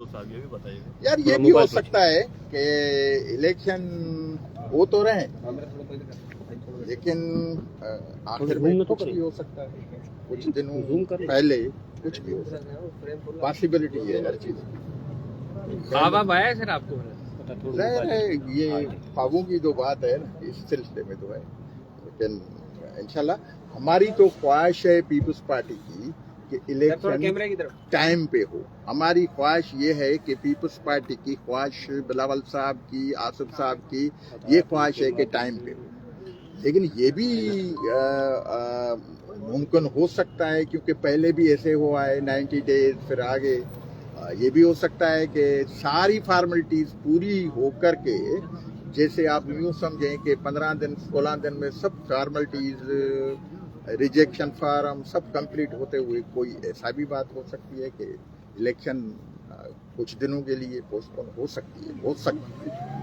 तो साहब ये भी बताइए यार, ये भी हो सकता है कि इलेक्शन हो तो रहे, लेकिन आखिर में कुछ भी हो सकता है। कुछ दिनों पहले कुछ भी हो सकता है, पॉसिबिलिटी है हर चीज। ख्वाब आया है सर आपको? जाहिर है ये ख्वाबों की तो बात है ना, इस सिलसिले में तो है, लेकिन इंशाल्लाह हमारी तो ख्वाहिश है पीपल्स पार्टी की कि इलेक्शन टाइम पे हो। हमारी ख्वाहिश ये है कि पीपल्स पार्टी की ख्वाहिश, बिलावल साहब की, आसिफ साहब की ये ख्वाहिश है कि टाइम पे हो। लेकिन ये भी मुमकिन हो सकता है, क्योंकि पहले भी ऐसे हुआ है 90 डेज, फिर आगे ये भी हो सकता है कि सारी फॉर्मेलिटीज पूरी होकर के, जैसे आप यूँ समझें कि 15 दिन 16 दिन में सब फॉर्मेलिटीज, रिजेक्शन फार्म सब कंप्लीट होते हुए कोई ऐसा भी बात हो सकती है कि इलेक्शन कुछ दिनों के लिए पोस्टपोन हो सकती है।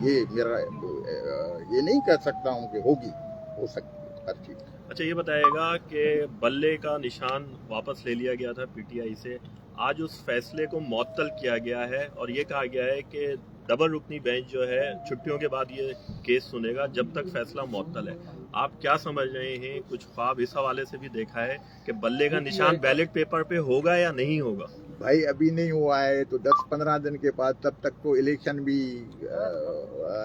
ये मेरा ये नहीं कह सकता हूँ कि होगी, हो सकती है हर चीज़। अच्छा, ये बताइएगा कि बल्ले का निशान वापस ले लिया गया था पीटीआई से, आज उस फैसले को मुअत्तल किया गया है और ये कहा गया है कि डबल रुकनी बेंच जो है छुट्टियों के बाद ये केस सुनेगा जब तक फैसला मुअत्तल है। आप क्या समझ रहे हैं? कुछ ख्वाब इस हवाले से भी देखा है कि बल्ले का निशान बैलेट पेपर पे होगा या नहीं होगा? भाई अभी नहीं हुआ है तो 10-15 दिन के बाद, तब तक तो इलेक्शन भी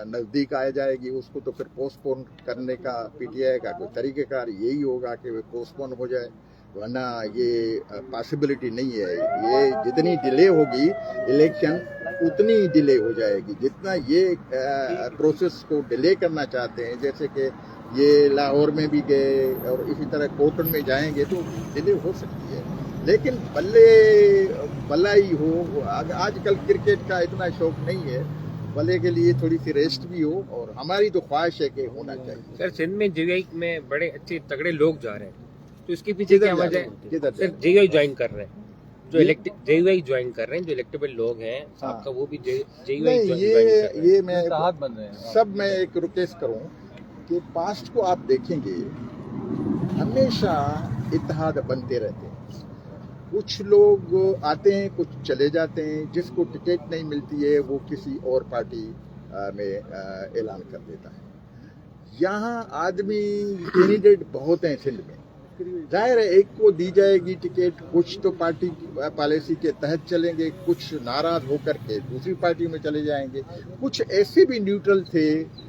नज़दीक आ जाएगी, उसको तो फिर पोस्टपोन करने का पीटीआई का कोई तरीक़ेकार यही होगा कि पोस्टपोन हो जाए, वरना ये पॉसिबिलिटी नहीं है। ये जितनी डिले होगी इलेक्शन उतनी डिले हो जाएगी। जितना ये प्रोसेस को डिले करना चाहते हैं, जैसे कि ये लाहौर में भी गए और इसी तरह कोर्ट में जाएंगे, तो डिले हो सकती है। लेकिन भला ही हो, आजकल क्रिकेट का इतना शौक नहीं है, भले के लिए थोड़ी सी रेस्ट भी हो, और हमारी तो ख्वाहिश है कि होना चाहिए। सर सिंध में जेयूआई में बड़े अच्छे तगड़े लोग जा रहे हैं, तो इसके पीछे क्या वजह है? सर जेयूआई ज्वाइन कर रहे हैं, जो जेयूआई ज्वाइन कर रहे हैं, जो इलेक्टेबल लोग हैं आपका, वो भी जेयूआई ज्वाइन कर रहे हैं। ये मैं बन रहे हैं सब। मैं एक रिक्वेस्ट करूं कि पास्ट को आप देखेंगे, हमेशा इत्तेहाद बनते रहते हैं। कुछ लोग आते हैं, कुछ चले जाते हैं, जिसको टिकट नहीं मिलती है वो किसी और पार्टी में ऐलान कर देता है। यहाँ आदमी कैंडिडेट बहुत हैं सिंध में, जाहिर है एक को दी जाएगी टिकट, कुछ तो पार्टी पॉलिसी के तहत चलेंगे, कुछ नाराज होकर के दूसरी पार्टी में चले जाएंगे। कुछ ऐसे भी न्यूट्रल थे,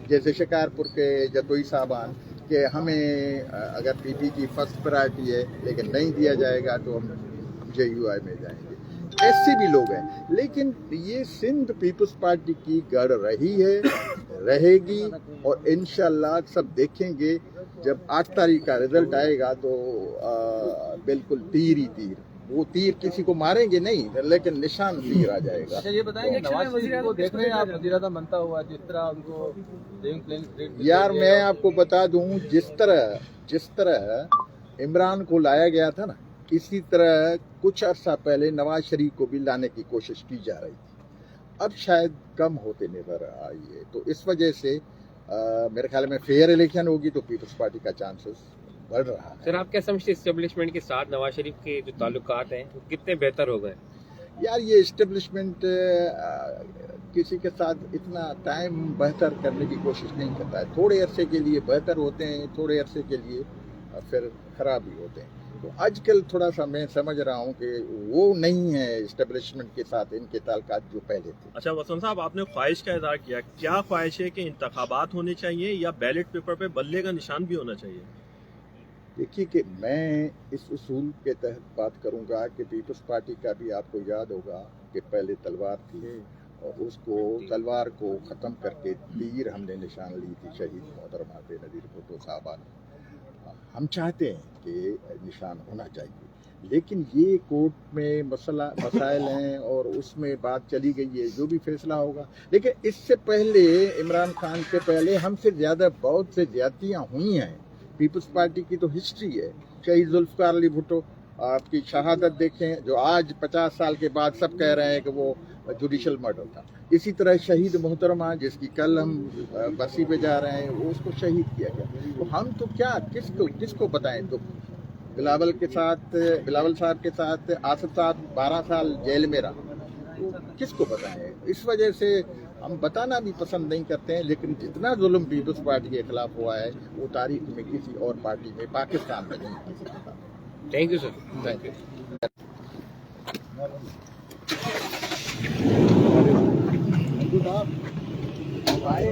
जैसे शिकारपुर के जतोई साहबान, कि हमें अगर पीपी की फर्स्ट प्रायोरिटी है लेकिन नहीं दिया जाएगा तो हम जेयूआई में जाएंगे। ऐसे भी लोग हैं, लेकिन ये सिंध पीपल्स पार्टी की गढ़ रही है, रहेगी, और इंशाल्लाह सब देखेंगे जब 8 तारीख का रिजल्ट आएगा तो बिल्कुल तीर ही तीर, वो तीर किसी को मारेंगे नहीं, लेकिन निशान तीर आ जाएगा। अच्छा, ये बताएंगे नवाज शरीफ को देख रहे हैं आप, वज़ीर आज़म बनता हुआ, जिस तरह उनको यार मैं आपको बता दूं, जिस तरह इमरान को लाया गया था ना, इसी तरह कुछ अर्सा पहले नवाज शरीफ को भी लाने की कोशिश की जा रही थी। अब शायद कम होते नजर आई है, तो इस वजह से मेरे ख्याल में फेयर इलेक्शन होगी तो पीपल्स पार्टी का चांसेस बढ़ रहा है। सर आप क्या समझते हैं एस्टेब्लिशमेंट के साथ नवाज शरीफ के जो ताल्लुकात हैं वो कितने बेहतर हो गए? यार ये एस्टेब्लिशमेंट किसी के साथ इतना टाइम बेहतर करने की कोशिश नहीं करता है। थोड़े अरसे के लिए बेहतर होते हैं, थोड़े अरसे के लिए फिर खराब भी होते हैं। तो आजकल थोड़ा सा मैं समझ रहा हूँ कि वो नहीं है एस्टेब्लिशमेंट के साथ इनके ताल्लुकात जो पहले थे। अच्छा वसंत साहब, आपने ख्वाहिश का इज़हार किया, क्या ख्वाहिश है कि इंतखाबात होने चाहिए या बैलेट पेपर पे बल्ले का निशान भी होना चाहिए? देखिए कि मैं इस उसूल के तहत बात करूंगा कि पीपल्स पार्टी का भी आपको याद होगा कि पहले तलवार थी, और उसको तलवार को ख़त्म करके तीर हमने निशान ली थी शहीद मोहतरमा नज़ीर भुट्टो साहबा ने। हम चाहते हैं कि निशान होना चाहिए, लेकिन ये कोर्ट में मसाइल हैं और उसमें बात चली गई है, जो भी फैसला होगा। लेकिन इससे पहले इमरान खान से पहले हमसे ज़्यादा बहुत से ज्यादतियाँ हुई हैं। पीपल्स पार्टी की तो हिस्ट्री है। शहीद जुल्फ़िकार अली भुट्टो आपकी शहादत देखें, जो आज 50 साल के बाद सब कह रहे हैं कि वो जुडिशल मर्डर था। इसी तरह शहीद मोहतरमा, जिसकी कल हम बरसी पे जा रहे हैं, वो उसको शहीद किया गया। तो हम तो क्या किसको बताएं? तो बिलावल साहब के साथ आसिफ साहब 12 साल जेल में रहा, को किसको बताएं। इस वजह से हम बताना भी पसंद नहीं करते हैं, लेकिन जितना जुल्म पीपल्स पार्टी के खिलाफ हुआ है वो तारीख में किसी और पार्टी में, पाकिस्तान में नहीं हो सकता। Thank you sir, thank you. आए